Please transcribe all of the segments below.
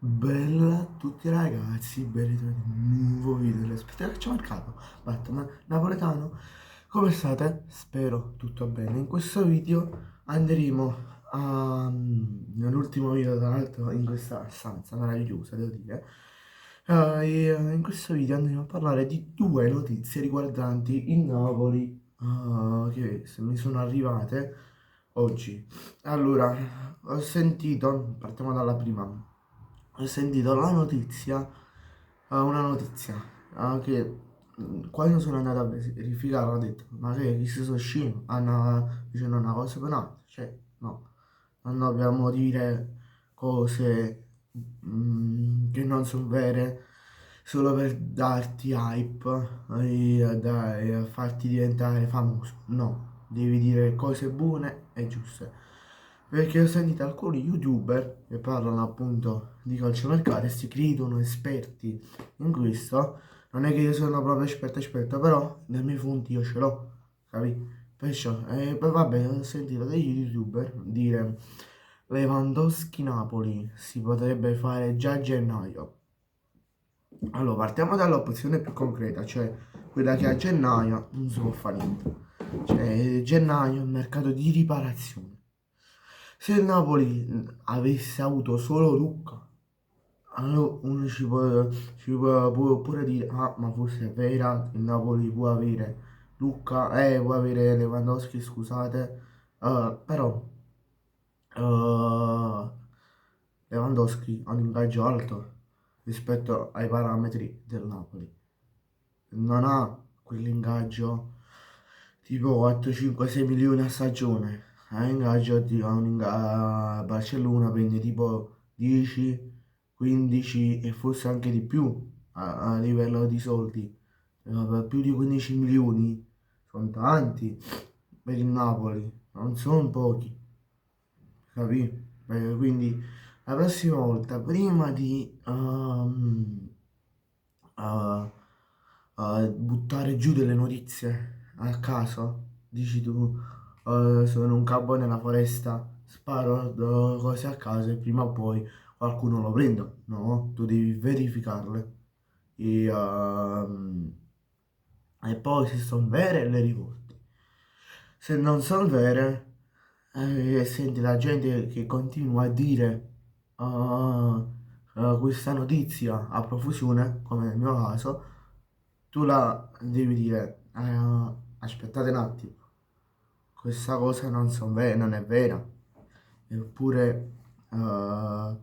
Bella a tutti ragazzi, ben ritrovati in un nuovo video dell'Aspetta che ci ha marcato Batman Napoletano. Come state? Spero tutto bene. In questo video andremo nell'ultimo video tra l'altro in questa stanza meravigliosa, devo dire. In questo video andremo a parlare di due notizie riguardanti il Napoli che mi sono arrivate oggi. Allora, ho sentito, partiamo dalla prima. Ho sentito la notizia, una notizia, che quando sono andato a verificare ho detto, ma che chi sono scemo? Hanno dicendo una cosa per un'altra, cioè no, non dobbiamo dire cose che non sono vere solo per darti hype e farti diventare famoso, no, devi dire cose buone e giuste. Perché ho sentito alcuni youtuber che parlano appunto di calciomercato e si credono esperti in questo. Non è che io sono proprio esperto, però nei miei punti io ce l'ho, capi? Perciò, poi vabbè, ho sentito degli youtuber dire Lewandowski Napoli si potrebbe fare già a gennaio. Allora, partiamo dall'opzione più concreta, cioè quella che a gennaio non si può fare niente. Cioè, gennaio è un mercato di riparazione. Se il Napoli avesse avuto solo Lucca, allora uno può pure dire, ah, ma forse è vera, il Napoli può avere Lucca, può avere Lewandowski, scusate, però eh, Lewandowski ha un ingaggio alto rispetto ai parametri del Napoli. Non ha quell'ingaggio tipo 4, 5, 6 milioni a stagione. Ha ingaggio a Barcellona prende tipo 10, 15 e forse anche di più a livello di soldi. Più di 15 milioni sono tanti per il Napoli, non sono pochi, capì? Quindi la prossima volta, prima di uh, buttare giù delle notizie a caso. Dici tu, sono un capo nella foresta, sparo cose a caso e prima o poi qualcuno lo prende. No, tu devi verificarle. E poi se sono vere le riporti. Se non sono vere, senti la gente che continua a dire questa notizia a profusione, come nel mio caso, tu la devi dire, aspettate un attimo, questa cosa non è vera, eppure non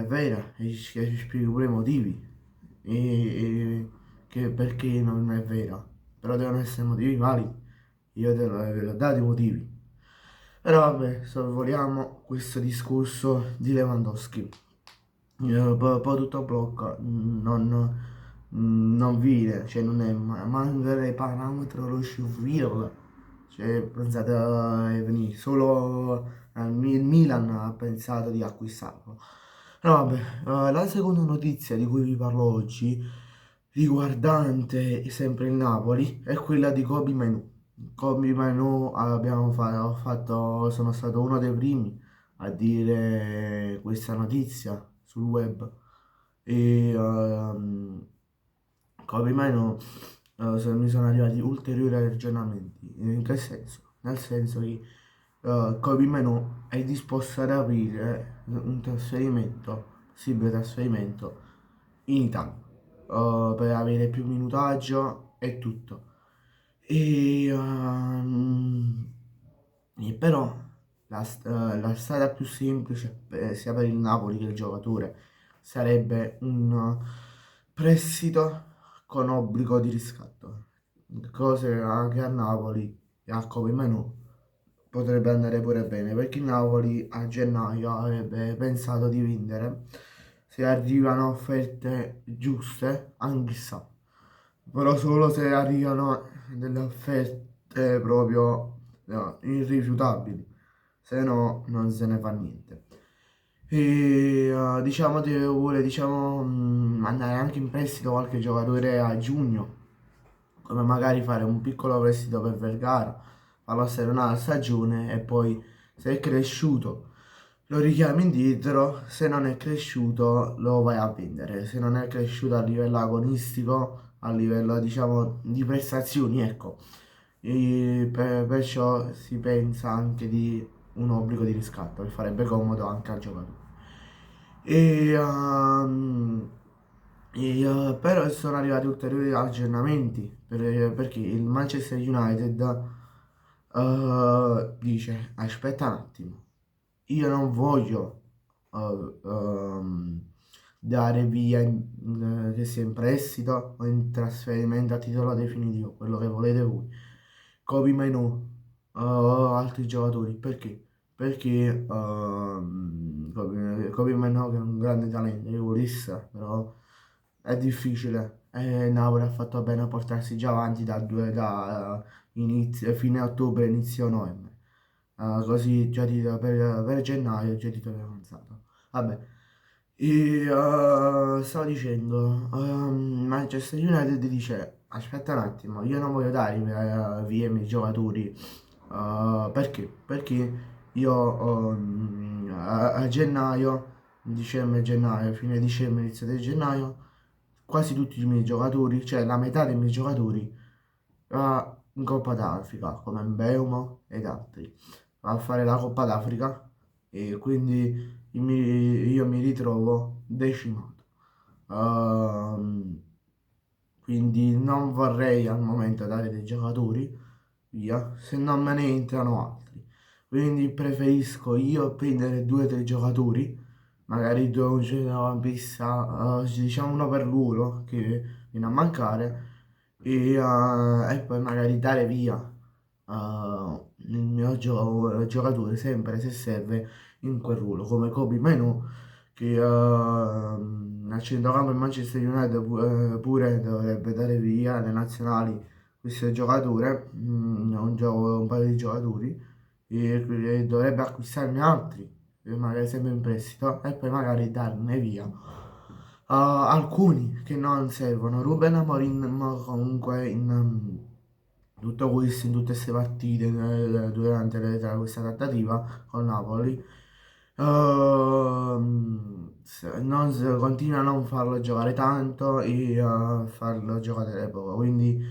è vera, e ci spiego pure i motivi, e che perché non è vera, però devono essere motivi validi, io ve l'ho dato i motivi. Però vabbè, sorvoliamo questo discorso di Lewandowski. Poi tutto blocca, non vide, cioè non è manca le parametri lo sciuvire. Cioè, pensate a venire, solo il Milan ha pensato di acquistarlo. No, vabbè, la seconda notizia di cui vi parlo oggi, riguardante sempre il Napoli, è quella di Kobe Menu. Kobe Menu ho fatto, sono stato uno dei primi a dire questa notizia sul web e come mai no, mi sono arrivati ulteriori aggiornamenti. In che senso? Nel senso che Kobe Menu è disposto ad aprire un trasferimento, possibile trasferimento in Italia per avere più minutaggio e tutto. E, e però la strada più semplice sia per il Napoli che il giocatore sarebbe un prestito con obbligo di riscatto, cose anche a Napoli e a come meno potrebbe andare pure bene perché il Napoli a gennaio avrebbe pensato di vendere se arrivano offerte giuste, anche chissà, però solo se arrivano delle offerte proprio no, irrifiutabili, se no non se ne fa niente. E diciamo che vuole diciamo, mandare anche in prestito qualche giocatore a giugno, come magari fare un piccolo prestito per Vergara, farlo stare una stagione e poi se è cresciuto, lo richiami indietro, se non è cresciuto lo vai a vendere, se non è cresciuto a livello agonistico, a livello diciamo di prestazioni, ecco. Perciò si pensa anche di un obbligo di riscatto che farebbe comodo anche al giocatore. E, ehm, però sono arrivati ulteriori aggiornamenti perché il Manchester United dice aspetta un attimo, io non voglio dare via che sia in prestito o in trasferimento a titolo definitivo, quello che volete voi. Kobe Mainoo o altri giocatori, perché? Perché Kobe Mainoo che è un grande talento, io volesse, però è difficile. E Napoli ha fatto bene a portarsi già avanti fine ottobre, inizio novembre. Così già per gennaio già titolo avanzato. Vabbè, stavo dicendo, Manchester United dice, aspetta un attimo, io non voglio dare via i miei giocatori, perché? Perché io a gennaio, gennaio, fine dicembre, inizio di gennaio, quasi tutti i miei giocatori, cioè la metà dei miei giocatori, va in Coppa d'Africa, come Mbeumo ed altri. Va a fare la Coppa d'Africa e quindi io mi ritrovo decimato. Ehm, quindi non vorrei al momento dare dei giocatori via se non me ne entrano altri. Quindi preferisco io prendere due o tre giocatori, magari due un centrocampista, diciamo uno per l'uno che viene a mancare e poi magari dare via il mio giocatore sempre se serve in quel ruolo come Kobe Mainoo che a centrocampo il Manchester United pure dovrebbe dare via le nazionali questo giocatore, un paio di giocatori e dovrebbe acquistarne altri magari sempre in prestito e poi magari darne via alcuni che non servono. Ruben Amorim ma comunque tutto questo, in tutte queste partite durante questa trattativa con Napoli continua a non farlo giocare tanto e a farlo giocare poco, quindi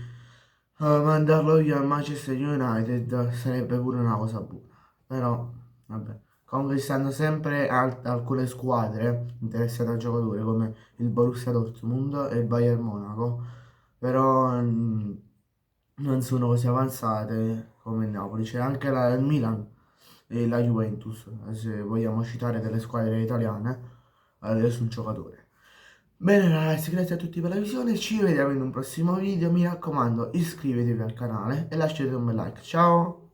mandarlo via al Manchester United sarebbe pure una cosa buona, però vabbè. Comunque stanno sempre alcune squadre interessate al giocatore come il Borussia Dortmund e il Bayern Monaco, però non sono così avanzate come il Napoli. C'è anche il Milan e la Juventus, se vogliamo citare delle squadre italiane, sul giocatore. Bene ragazzi, grazie a tutti per la visione, ci vediamo in un prossimo video, mi raccomando iscrivetevi al canale e lasciate un bel like, ciao!